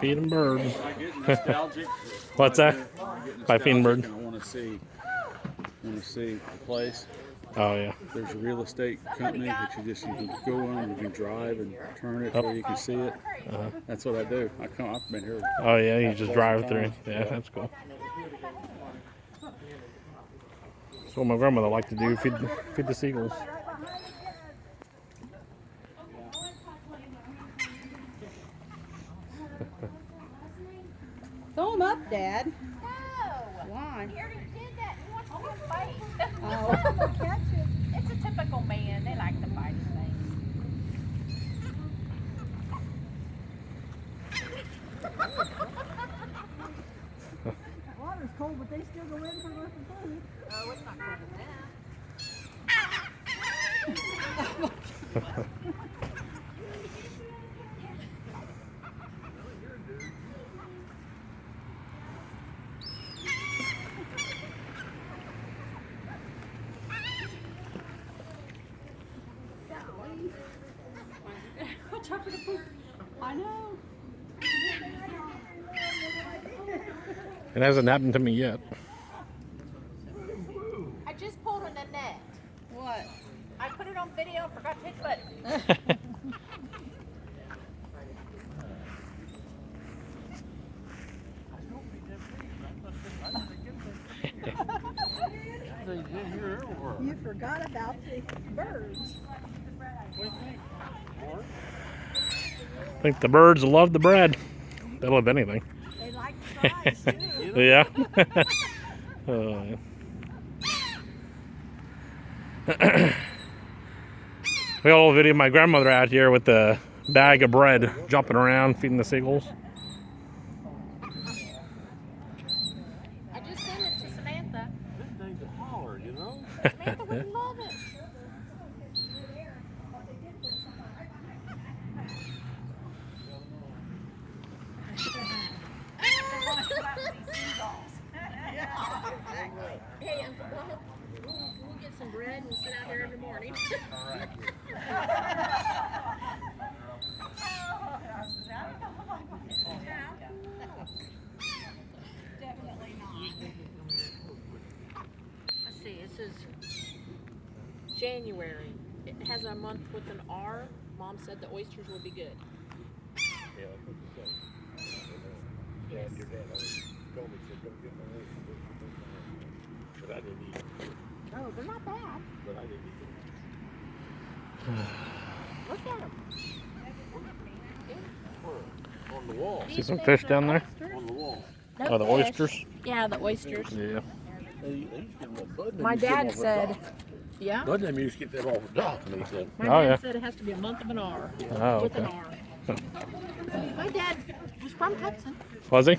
Feeding birds. What's that? By feeding birds. I want to see the place. Oh yeah. There's a real estate company that you can go on, you can drive and turn it where you can see it. That's what I do. I've been here. Oh yeah, you just drive through. Yeah, that's cool. That's what my grandmother liked to do, feed the seagulls. Throw them up, Dad. No. Why? He already did that. He wants to fight. Oh, I'm gonna catch it. It's a typical man. They like to fight things. Water's cold, but they still go in for looking food. Oh, it's not cold as that. Watch out for the poop. I know. It hasn't happened to me yet. I just pulled on the net. What? I put it on video and forgot to hit the button. You forgot about the birds. I think the birds love the bread. They love anything. They like fries too. Yeah. Oh, yeah. We got a little video of my grandmother out here with the bag of bread, jumping around, feeding the seagulls. I just sent it to Samantha. This thing's a holler, you know? Samantha would love it. Hey, we'll get some bread and sit out here every morning. Definitely not. Let's see, this is January. It has a month with an R. Mom said the oysters will be good. Yeah, that's what you say. Yes. Your dad always told me, said, don't get my oysters. But I didn't eat it. Oh, they're not bad. But I didn't eat Look at them. it. On the wall. See some fish down there? On the wall. Oh, the oysters? Yeah, the oysters. Yeah. They used to get them off Bud. My dad said, yeah. Bud them used to get them off the dock. And he said, My Oh, dad yeah. said it has to be a month of an R. Oh, With an okay. R. My dad was from Hudson. Was he?